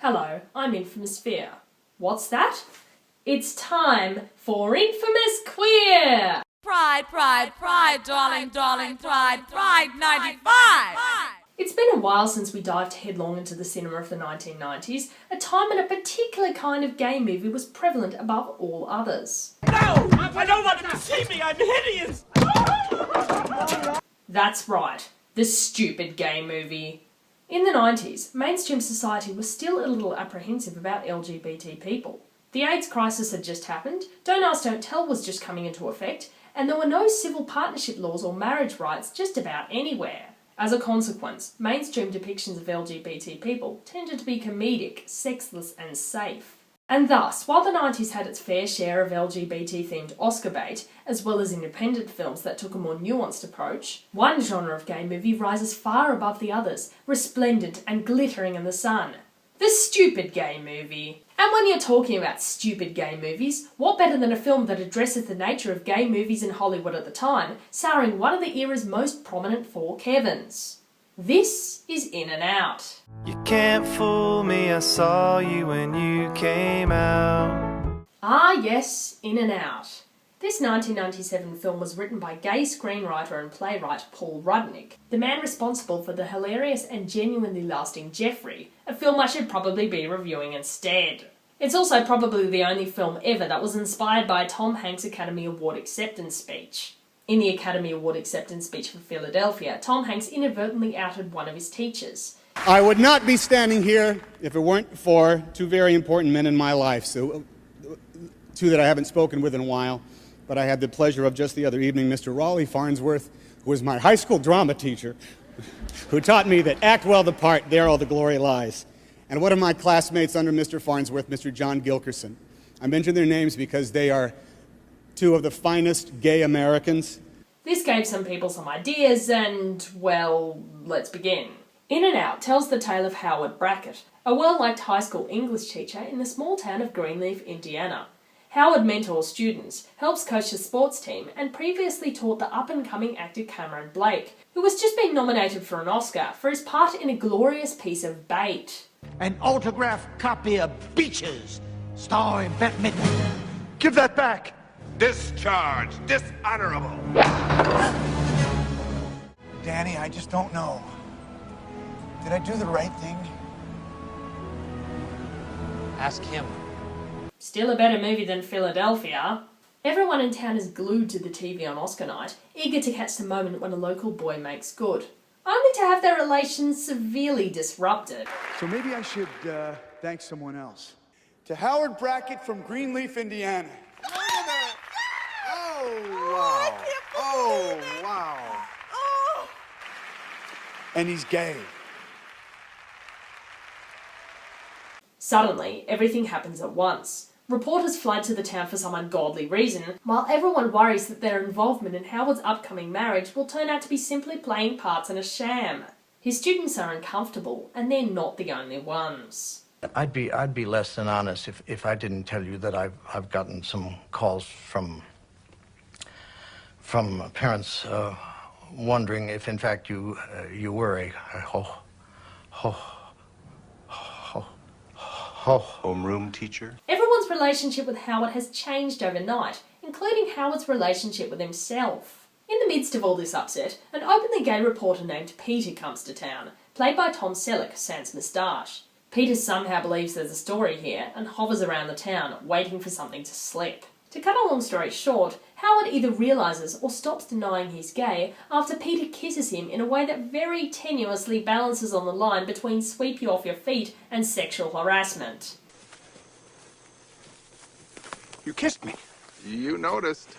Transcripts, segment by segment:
Hello, I'm Infamous Fear. What's that? It's time for Infamous Queer! Pride, pride, pride, darling, darling, pride, pride 95! It's been a while since we dived headlong into the cinema of the 1990s, a time when a particular kind of gay movie was prevalent above all others. No! I don't want them to see me! I'm hideous! That's right, the stupid gay movie. In the 90s, mainstream society was still a little apprehensive about LGBT people. The AIDS crisis had just happened, Don't Ask, Don't Tell was just coming into effect, and there were no civil partnership laws or marriage rights just about anywhere. As a consequence, mainstream depictions of LGBT people tended to be comedic, sexless and safe. And thus, while the 90s had its fair share of LGBT-themed Oscar bait, as well as independent films that took a more nuanced approach, one genre of gay movie rises far above the others, resplendent and glittering in the sun. The stupid gay movie. And when you're talking about stupid gay movies, what better than a film that addresses the nature of gay movies in Hollywood at the time, starring one of the era's most prominent four Kevins. This is In and Out. You can't fool me, I saw you when you came out. Ah yes, In and Out. This 1997 film was written by gay screenwriter and playwright Paul Rudnick, the man responsible for the hilarious and genuinely lasting Jeffrey, a film I should probably be reviewing instead. It's also probably the only film ever that was inspired by Tom Hanks' Academy Award acceptance speech. In the Academy Award acceptance speech for Philadelphia, Tom Hanks inadvertently outed one of his teachers. I would not be standing here if it weren't for two very important men in my life, so two that I haven't spoken with in a while. But I had the pleasure of just the other evening, Mr. Raleigh Farnsworth, who was my high school drama teacher, who taught me that act well the part, there all the glory lies. And one of my classmates under Mr. Farnsworth, Mr. John Gilkerson. I mention their names because they are two of the finest gay Americans. This gave some people some ideas and, well, let's begin. In and Out tells the tale of Howard Brackett, a well-liked high school English teacher in the small town of Greenleaf, Indiana. Howard mentors students, helps coach the sports team, and previously taught the up-and-coming actor Cameron Blake, who has just been nominated for an Oscar for his part in a glorious piece of bait. An autographed copy of Beaches, starring Bette Midler. Give that back! Discharge! Dishonorable! Danny, I just don't know. Did I do the right thing? Ask him. Still a better movie than Philadelphia. Everyone in town is glued to the TV on Oscar night, eager to catch the moment when a local boy makes good, only to have their relations severely disrupted. So maybe I should thank someone else. To Howard Brackett from Greenleaf, Indiana. Oh, wow. Oh, wow. Oh. And he's gay. Suddenly, everything happens at once. Reporters flood to the town for some ungodly reason, while everyone worries that their involvement in Howard's upcoming marriage will turn out to be simply playing parts in a sham. His students are uncomfortable, and they're not the only ones. I'd be less than honest if I didn't tell you that I've gotten some calls from parents wondering if in fact you were a homeroom teacher? Everyone's relationship with Howard has changed overnight, including Howard's relationship with himself. In the midst of all this upset, an openly gay reporter named Peter comes to town, played by Tom Selleck, sans moustache. Peter somehow believes there's a story here and hovers around the town, waiting for something to slip. To cut a long story short, Howard either realises or stops denying he's gay after Peter kisses him in a way that very tenuously balances on the line between sweep you off your feet and sexual harassment. You kissed me. You noticed.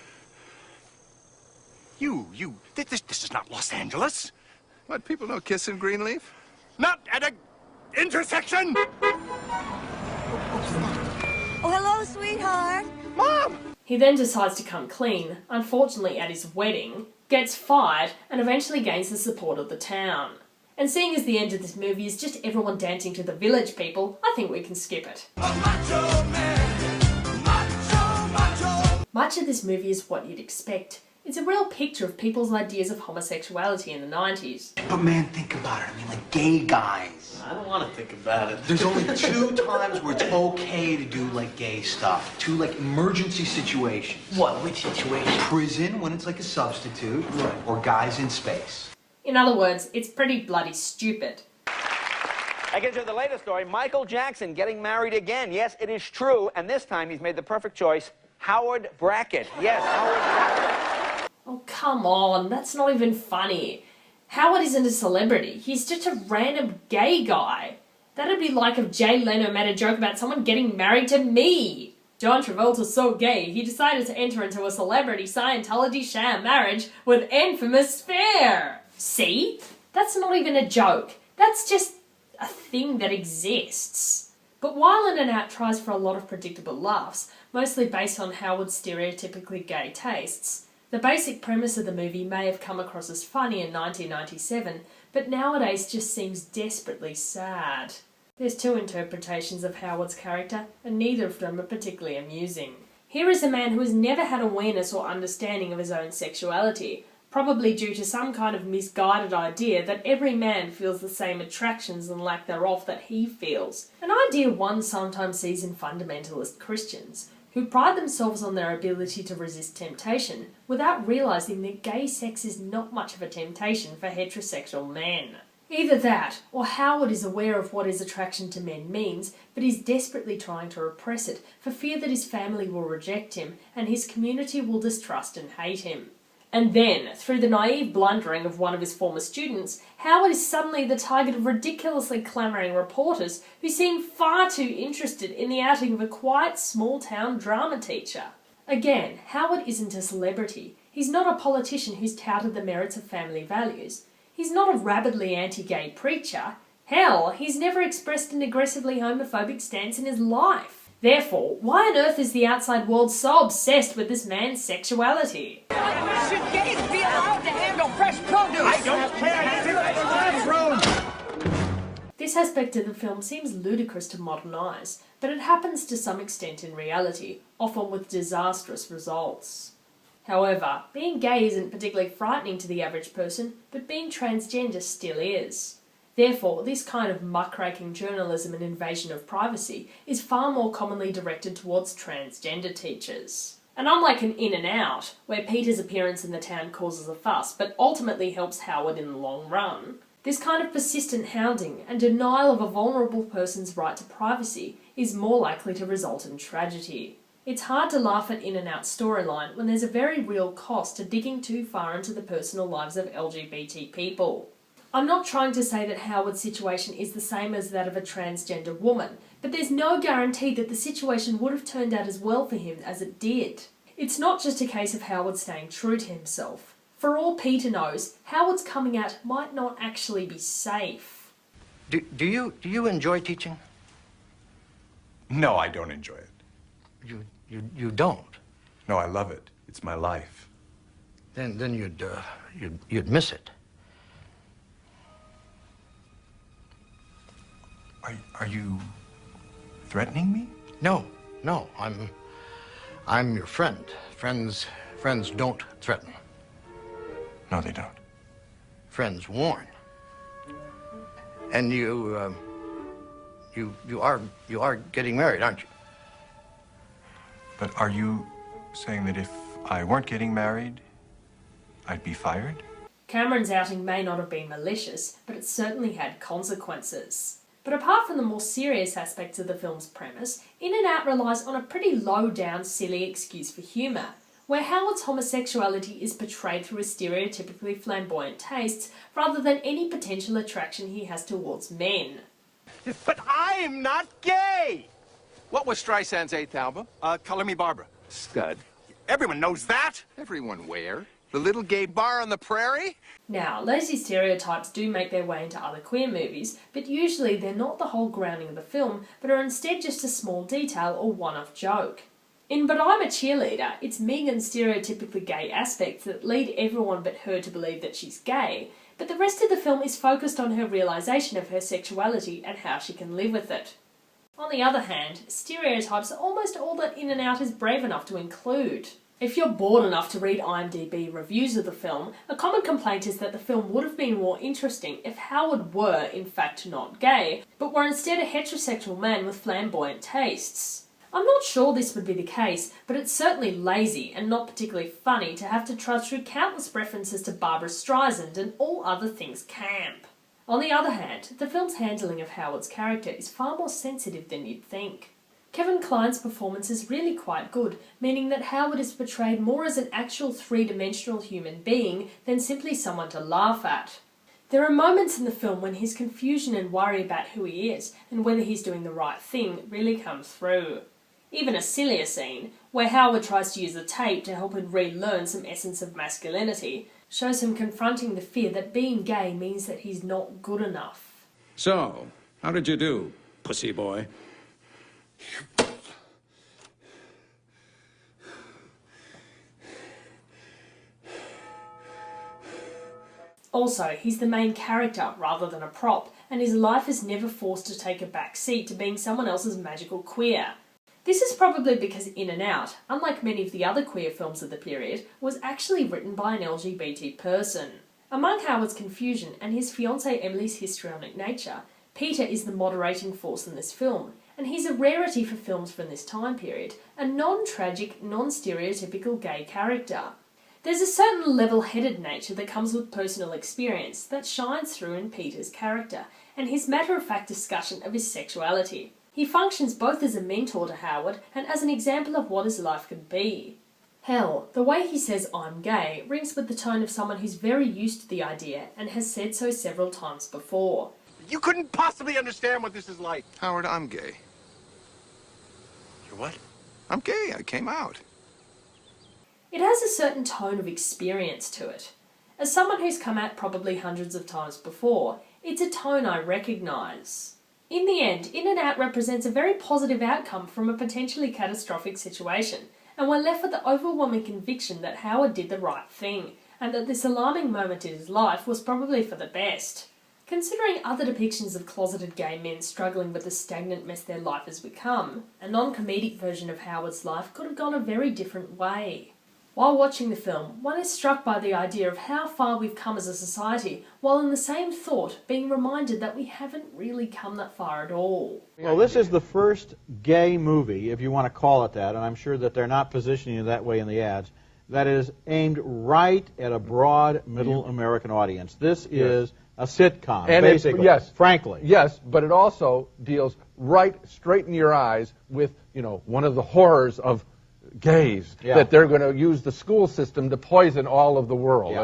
This is not Los Angeles. What, people don't kiss in Greenleaf? Not at a intersection! Oh, hello, sweetheart. Mom! He then decides to come clean, unfortunately at his wedding, gets fired, and eventually gains the support of the town. And seeing as the end of this movie is just everyone dancing to the Village People, I think we can skip it. Much of this movie is what you'd expect. It's a real picture of people's ideas of homosexuality in the 90s. But man, think about it. I mean, like gay guys. I don't want to think about it. There's only 2 times where it's okay to do like gay stuff. 2 like emergency situations. What? Which situation? Prison when it's like a substitute, or guys in space. In other words, it's pretty bloody stupid. I get to the latest story. Michael Jackson getting married again. Yes, it is true. And this time he's made the perfect choice. Howard Brackett. Yes, Howard Brackett. Oh, come on. That's not even funny. Howard isn't a celebrity. He's just a random gay guy. That'd be like if Jay Leno made a joke about someone getting married to me. John Travolta's so gay, he decided to enter into a celebrity Scientology sham marriage with infamous Sphere. See? That's not even a joke. That's just a thing that exists. But while In and Out tries for a lot of predictable laughs, mostly based on Howard's stereotypically gay tastes, the basic premise of the movie may have come across as funny in 1997, but nowadays just seems desperately sad. There's 2 interpretations of Howard's character, and neither of them are particularly amusing. Here is a man who has never had awareness or understanding of his own sexuality, probably due to some kind of misguided idea that every man feels the same attractions and lack thereof that he feels. An idea one sometimes sees in fundamentalist Christians, who pride themselves on their ability to resist temptation without realising that gay sex is not much of a temptation for heterosexual men. Either that, or Howard is aware of what his attraction to men means, but is desperately trying to repress it for fear that his family will reject him and his community will distrust and hate him. And then, through the naive blundering of one of his former students, Howard is suddenly the target of ridiculously clamouring reporters who seem far too interested in the outing of a quiet small-town drama teacher. Again, Howard isn't a celebrity. He's not a politician who's touted the merits of family values. He's not a rabidly anti-gay preacher. Hell, he's never expressed an aggressively homophobic stance in his life. Therefore, why on earth is the outside world so obsessed with this man's sexuality? Should gays be allowed to handle fresh produce? I don't care. This aspect of the film seems ludicrous to modern eyes, but it happens to some extent in reality, often with disastrous results. However, being gay isn't particularly frightening to the average person, but being transgender still is. Therefore, this kind of muckraking journalism and invasion of privacy is far more commonly directed towards transgender teachers. And unlike an In and Out, where Peter's appearance in the town causes a fuss but ultimately helps Howard in the long run, this kind of persistent hounding and denial of a vulnerable person's right to privacy is more likely to result in tragedy. It's hard to laugh at In and Out's storyline when there's a very real cost to digging too far into the personal lives of LGBT people. I'm not trying to say that Howard's situation is the same as that of a transgender woman, but there's no guarantee that the situation would have turned out as well for him as it did. It's not just a case of Howard staying true to himself. For all Peter knows, Howard's coming out might not actually be safe. Do you enjoy teaching? No, I don't enjoy it. You don't? No, I love it. It's my life. Then you'd miss it. Are you threatening me? No. I'm your friend. Friends don't threaten. No, they don't. Friends warn. And you are getting married, aren't you? But are you saying that if I weren't getting married, I'd be fired? Cameron's outing may not have been malicious, but it certainly had consequences. But apart from the more serious aspects of the film's premise, In and Out relies on a pretty low-down, silly excuse for humour, where Howard's homosexuality is portrayed through his stereotypically flamboyant tastes rather than any potential attraction he has towards men. But I am not gay! What was Streisand's 8th album? Color Me Barbara. Stud. Everyone knows that. Everyone where? The little gay bar on the prairie? Now, lazy stereotypes do make their way into other queer movies, but usually they're not the whole grounding of the film, but are instead just a small detail or one-off joke. In But I'm a Cheerleader, it's Megan's stereotypically gay aspects that lead everyone but her to believe that she's gay, but the rest of the film is focused on her realisation of her sexuality and how she can live with it. On the other hand, stereotypes are almost all that In and Out is brave enough to include. If you're bored enough to read IMDb reviews of the film, a common complaint is that the film would have been more interesting if Howard were, in fact, not gay, but were instead a heterosexual man with flamboyant tastes. I'm not sure this would be the case, but it's certainly lazy and not particularly funny to have to trudge through countless references to Barbra Streisand and all other things camp. On the other hand, the film's handling of Howard's character is far more sensitive than you'd think. Kevin Kline's performance is really quite good, meaning that Howard is portrayed more as an actual three-dimensional human being than simply someone to laugh at. There are moments in the film when his confusion and worry about who he is and whether he's doing the right thing really comes through. Even a sillier scene, where Howard tries to use the tape to help him relearn some essence of masculinity, shows him confronting the fear that being gay means that he's not good enough. So, how did you do, pussy boy? Also, he's the main character rather than a prop, and his life is never forced to take a back seat to being someone else's magical queer. This is probably because In and Out, unlike many of the other queer films of the period, was actually written by an LGBT person. Among Howard's confusion and his fiancée Emily's histrionic nature, Peter is the moderating force in this film, and he's a rarity for films from this time period, a non-tragic, non-stereotypical gay character. There's a certain level-headed nature that comes with personal experience that shines through in Peter's character, and his matter-of-fact discussion of his sexuality. He functions both as a mentor to Howard and as an example of what his life could be. Hell, the way he says "I'm gay" rings with the tone of someone who's very used to the idea and has said so several times before. You couldn't possibly understand what this is like. Howard, I'm gay. You're what? I'm gay. I came out. It has a certain tone of experience to it. As someone who's come out probably hundreds of times before, it's a tone I recognise. In the end, In and Out represents a very positive outcome from a potentially catastrophic situation, and we're left with the overwhelming conviction that Howard did the right thing, and that this alarming moment in his life was probably for the best. Considering other depictions of closeted gay men struggling with the stagnant mess their life has become, a non-comedic version of Howard's life could have gone a very different way. While watching the film, one is struck by the idea of how far we've come as a society, while in the same thought being reminded that we haven't really come that far at all. Well, this is the first gay movie, if you want to call it that, and I'm sure that they're not positioning it that way in the ads, that is aimed right at a broad middle American audience. This is a sitcom, and basically, yes, frankly. Yes, but it also deals right straight in your eyes with, one of the horrors of gays, that they're going to use the school system to poison all of the world.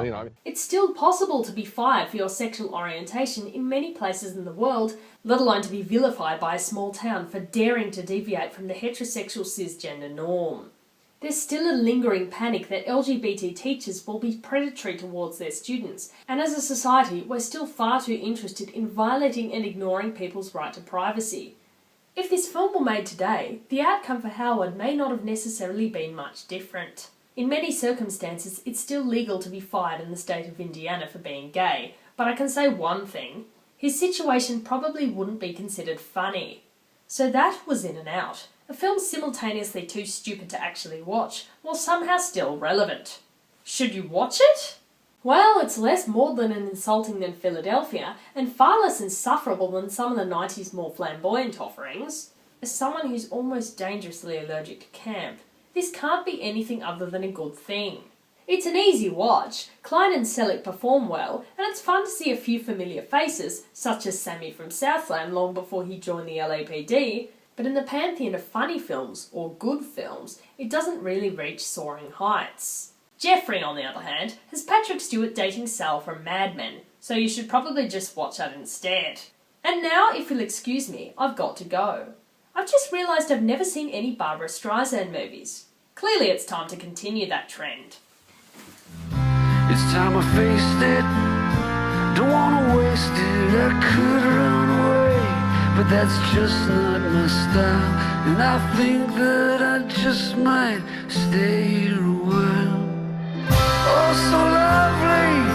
It's still possible to be fired for your sexual orientation in many places in the world, let alone to be vilified by a small town for daring to deviate from the heterosexual cisgender norm. There's still a lingering panic that LGBT teachers will be predatory towards their students, and as a society, we're still far too interested in violating and ignoring people's right to privacy. If this film were made today, the outcome for Howard may not have necessarily been much different. In many circumstances, it's still legal to be fired in the state of Indiana for being gay, but I can say one thing: his situation probably wouldn't be considered funny. So that was In and Out, a film simultaneously too stupid to actually watch, while somehow still relevant. Should you watch it? Well, it's less maudlin and insulting than Philadelphia, and far less insufferable than some of the 90s more flamboyant offerings. As someone who's almost dangerously allergic to camp, this can't be anything other than a good thing. It's an easy watch, Kline and Selleck perform well, and it's fun to see a few familiar faces, such as Sammy from Southland long before he joined the LAPD, but in the pantheon of funny films, or good films, it doesn't really reach soaring heights. Jeffrey, on the other hand, has Patrick Stewart dating Sal from Mad Men, so you should probably just watch that instead. And now, if you'll excuse me, I've got to go. I've just realised I've never seen any Barbra Streisand movies. Clearly it's time to continue that trend. It's time I faced it, don't wanna waste it, I could run away, but that's just not my style, and I think that I just might stay here a while. Oh, so lovely.